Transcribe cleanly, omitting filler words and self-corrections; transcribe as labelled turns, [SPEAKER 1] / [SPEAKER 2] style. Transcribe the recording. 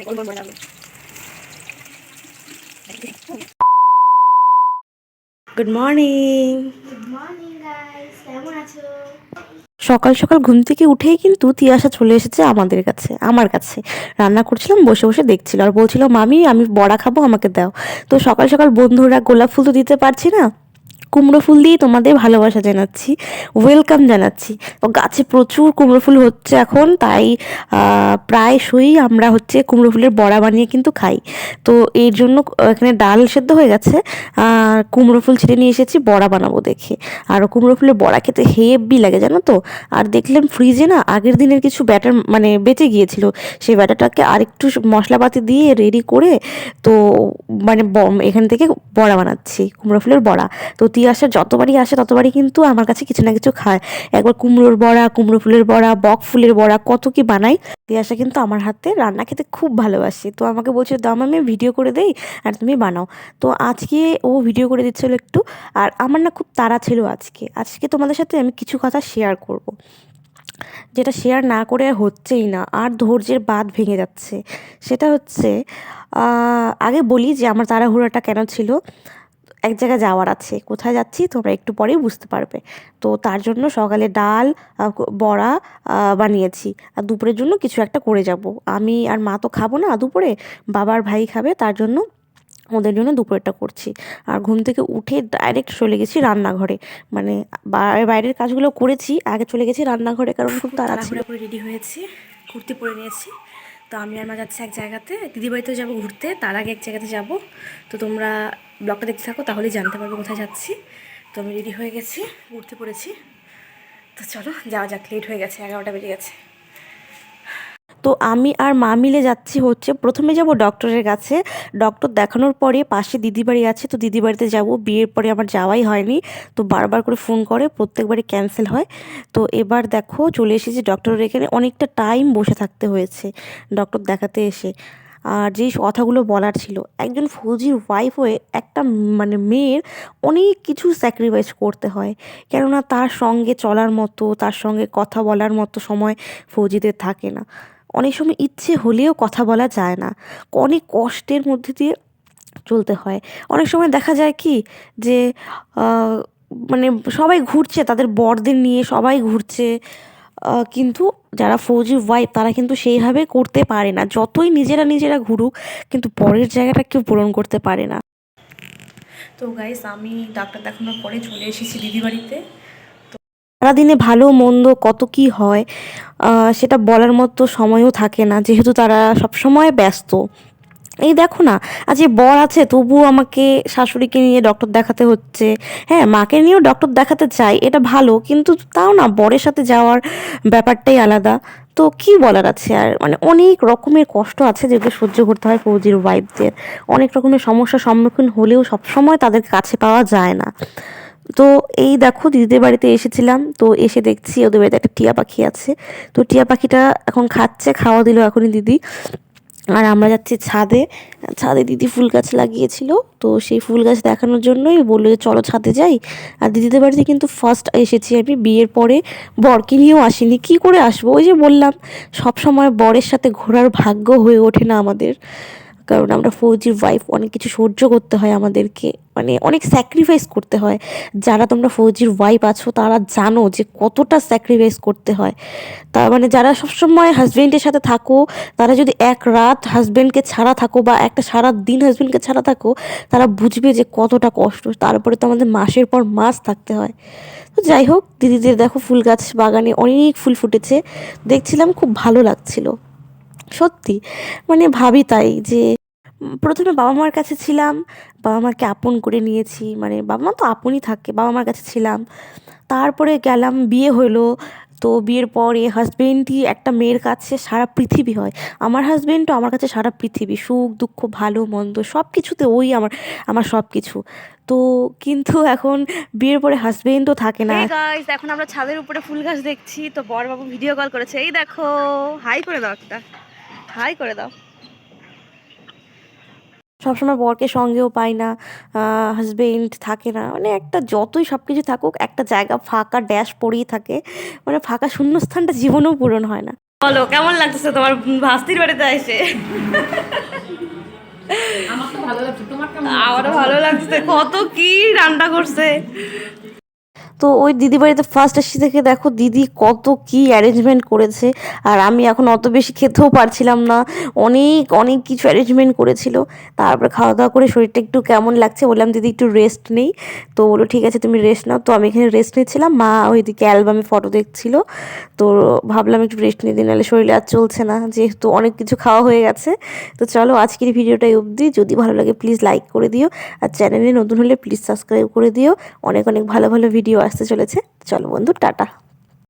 [SPEAKER 1] Good morning.
[SPEAKER 2] Good morning guys, কেমন আছো?
[SPEAKER 1] সকাল সকাল ঘুম থেকে উঠেই কিন্তু তিয়াশা চলে এসেছে আমার কাছে রান্না করছিলাম, বসে বসে দেখছিল আর বলছিল মামি আমি বড়া খাবো, আমাকে দাও। তো সকাল সকাল বন্ধুরা গোলাপ ফুল তো দিতে পারছি না, কুমড়ো ফুল দিয়ে তোমাদের ভালোবাসা জানাচ্ছি, ওয়েলকাম জানাচ্ছি। তো গাছে প্রচুর কুমড়ো ফুল হচ্ছে এখন, তাই প্রায়শই আমরা হচ্ছে কুমড়ো ফুলের বড়া বানিয়ে কিন্তু খাই। তো এর জন্য এখানে ডাল সেদ্ধ হয়ে গেছে, আর কুমড়ো ফুল ছিঁড়ে নিয়ে এসেছি বড়া বানাবো দেখে। আর কুমড়ো ফুলের বড়া খেতে হেব্বি লাগে জানো তো। আর দেখলাম ফ্রিজে না আগের দিনের কিছু ব্যাটার মানে বেঁচে গিয়েছিল, সেই ব্যাটারটাকে আরেকটু মশলাপাতি দিয়ে রেডি করে তো মানে এখান থেকে বড়া বানাচ্ছি, কুমড়ো ফুলের বড়া। তো তিয়াশা যতবারই আসে ততবারই কিন্তু আমার কাছে কিছু না কিছু খায়। একবার কুমড়োর বড়া, কুমড়ো ফুলের বড়া, বক ফুলের বড়া, কত কি বানাই। তিয়াশা কিন্তু আমার হাতে রান্না খেতে খুব ভালোবাসে, তো আমাকে বলছিল দাম আমি ভিডিও করে দেই আর তুমি বানাও। তো আজকে ও ভিডিও করে দিচ্ছিল একটু, আর আমার না খুব তাড়া ছিল আজকে তোমাদের সাথে আমি কিছু কথা শেয়ার করব, যেটা শেয়ার না করে আর হচ্ছেই না, আর ধৈর্যের বাঁধ ভেঙে যাচ্ছে। সেটা হচ্ছে আগে বলি যে আমার তাড়াহুড়োটা কেন ছিল। এক জায়গায় যাওয়ার আছে, কোথায় যাচ্ছি তোমরা একটু পরেই বুঝতে পারবে। তো তার জন্য সকালে ডাল বড়া বানিয়েছি, আর দুপুরের জন্য কিছু একটা করে যাব। আমি আর মা তো খাবো না দুপুরে, বাবার ভাই খাবে, তার জন্য ওদের জন্য দুপুরেরটা করছি। আর ঘুম থেকে উঠে ডাইরেক্ট চলে গেছি রান্নাঘরে, মানে বাইরের কাজগুলো করেছি, আগে চলে গেছি রান্নাঘরে কারণ খুব তাড়াহুড়ো করে রেডি হয়েছি, কুর্তি পরে নিয়েছি। তো আমি আর মা যাচ্ছি এক জায়গাতে, দিদিবাড়িতেও যাবো ঘুরতে, তার আগে এক জায়গাতে যাব। তো তোমরা ব্লগটা দেখতে থাকো, তাহলেই জানতে পারবে কোথায় যাচ্ছি। তো আমি রেডি হয়ে গেছি, ঘুরতে পড়েছি। তো চলো যাওয়া যাক, লেট হয়ে গেছে, 11টা বেজে গেছে। তো আমি আর মা মিলে যাচ্ছি হচ্ছে, প্রথমে যাব ডক্টরের কাছে। ডক্টর দেখানোর পরে পাশে দিদি বাড়ি আছে, তো দিদি বাড়িতে যাবো। বিয়ের পরে আমার যাওয়াই হয়নি, তো বারবার করে ফোন করে, প্রত্যেকবারই ক্যান্সেল হয়। তো এবার দেখো চলে এসেছি ডক্টরের এখানে, অনেকটা টাইম বসে থাকতে হয়েছে ডক্টর দেখাতে এসে। আর যেই কথাগুলো বলার ছিল, একজন ফৌজির ওয়াইফ হয়ে একটা মানে মেয়ের অনেক কিছু স্যাক্রিফাইস করতে হয়, কেননা তার সঙ্গে চলার মতো, তার সঙ্গে কথা বলার মতো সময় ফৌজিদের থাকে না। অনেক সময় ইচ্ছে হলেও কথা বলা যায় না, অনেক কষ্টের মধ্যে দিয়ে চলতে হয়। অনেক সময় দেখা যায় কি যে আহ, মানে সবাই ঘুরছে তাদের বরদের নিয়ে, সবাই ঘুরছে, কিন্তু যারা ফৌজি ওয়াইফ তারা কিন্তু সেইভাবে করতে পারে না, যতই নিজেরা নিজেরা ঘুরুক কিন্তু পরের জায়গাটা কেউ পূরণ করতে পারে না। তো গাইস আমি ডাক্তার দেখানোর পরে চলে এসেছি দিদি বাড়িতে। সারাদিনে ভালো মন্দ কত কি হয় সেটা বলার মতো সময়ও থাকে না, যেহেতু তারা সবসময় ব্যস্ত। এই দেখো না, আজ যে বর আছে তবুও আমাকে শাশুড়িকে নিয়ে ডক্টর দেখাতে হচ্ছে। হ্যাঁ, মাকে নিয়েও ডক্টর দেখাতে চাই, এটা ভালো, কিন্তু তাও না, বরের সাথে যাওয়ার ব্যাপারটাই আলাদা। তো কি বলার আছে আর, মানে অনেক রকমের কষ্ট আছে যেগুলো সহ্য করতে হয় ফৌজির ওয়াইফদের। অনেক রকমের সমস্যার সম্মুখীন হলেও সবসময় তাদের কাছে পাওয়া যায় না। তো এই দেখো দিদিদের বাড়িতে এসেছিলাম, তো এসে দেখছি ওদের বাড়িতে একটা টিয়া পাখি আছে। তো টিয়া পাখিটা এখন খাচ্ছে, খাওয়া দিল এখনই দিদি। আর আমরা যাচ্ছি ছাদে, ছাদে দিদি ফুল গাছ লাগিয়েছিল, তো সেই ফুল গাছ দেখানোর জন্যই বললো যে চলো ছাদে যাই। আর দিদিদের বাড়িতে কিন্তু ফার্স্ট এসেছি আমি, বিয়ের পরে বরকে নিয়েও আসিনি, কি করে আসবো, ওই যে বললাম সব সময় বরের সাথে ঘোরার ভাগ্য হয়ে ওঠে না আমাদের, কারণ আমরা ফৌজির ওয়াইফ, অনেক কিছু সহ্য করতে হয় আমাদেরকে, মানে অনেক স্যাক্রিফাইস করতে হয়। যারা তোমরা ফৌজির ওয়াইফ আছো তারা জানো যে কতটা স্যাক্রিফাইস করতে হয়। তার মানে যারা সবসময় হাজবেন্ডের সাথে থাকো, তারা যদি এক রাত হাজবেন্ডকে ছাড়া থাকো বা একটা সারা দিন হাজবেন্ডকে ছাড়া থাকো, তারা বুঝবে যে কতটা কষ্ট। তারপরে তো আমাদের মাসের পর মাস থাকতে হয়। তো যাই হোক, দিদিদের দেখো ফুল গাছ বাগানে অনেক ফুল ফুটেছে, দেখছিলাম খুব ভালো লাগছিল সত্যি। মানে ভাবি তাই যে প্রথমে বাবা মার কাছে ছিলাম, বাবা মাকে আপন করে নিয়েছি, মানে বাবা মা তো আপনই থাকে, বাবা মার কাছে ছিলাম। তারপরে গেলাম, বিয়ে হলো। তো বিয়ের পরে হাজবেন্ডই একটা মেয়ের কাছে সারা পৃথিবী হয়। আমার হাজবেন্ডও আমার কাছে সারা পৃথিবী, সুখ দুঃখ ভালো মন্দ সব কিছুতে ওই আমার, আমার সব কিছু। তো কিন্তু এখন বিয়ের পরে হাজবেন্ডও থাকে না। গাইস এখন আমরা ছাদের উপরে ফুল গাছ দেখছি, তো বর বাবু ভিডিও কল করেছে, এই দেখো, হাই করে দাও, একটা হাই করে দাও। সবসময় বরকে সঙ্গেও পাই না, হাজবেন্ড থাকে না, মানে একটা যতই সব কিছু থাকুক একটা জায়গা ফাঁকা ড্যাশ পড়েই থাকে, মানে ফাঁকা শূন্যস্থানটা জীবনেও পূরণ হয় না। বলো কেমন লাগতেছে তোমার ভাস্তির বাড়িতে এসে?
[SPEAKER 3] আমার তো ভালো লাগছে, তোমার কেমন?
[SPEAKER 1] আমারও ভালো লাগছে, কত কি রান্না করছে। তো ওই দিদি বাড়িতে ফার্স্ট এসে থেকে দেখো দিদি কত কি অ্যারেঞ্জমেন্ট করেছে, আর আমি এখন অত বেশি খেতেও পারছিলাম না, অনেক অনেক কিছু অ্যারেঞ্জমেন্ট করেছিল। তারপরে খাওয়া দাওয়া করে শরীরটা একটু কেমন লাগছে, বললাম দিদি একটু রেস্ট নেই। তো বলো ঠিক আছে তুমি রেস্ট নাও। তো আমি এখানে রেস্ট নিচ্ছিলাম, মা ওইদিকে অ্যালবামে ফটো দেখছিল। তো ভাবলাম একটু রেস্ট নিয়ে দিন, নাহলে শরীরে আর চলছে না, যেহেতু অনেক কিছু খাওয়া হয়ে গেছে। তো চলো আজকের ভিডিওটাই অবধি, যদি ভালো লাগে প্লিজ লাইক করে দিও, আর চ্যানেলে নতুন হলে প্লিজ সাবস্ক্রাইব করে দিও। অনেক অনেক ভালো ভালো ভিডিও আসতে চলেছে। চলো বন্ধু, টাটা।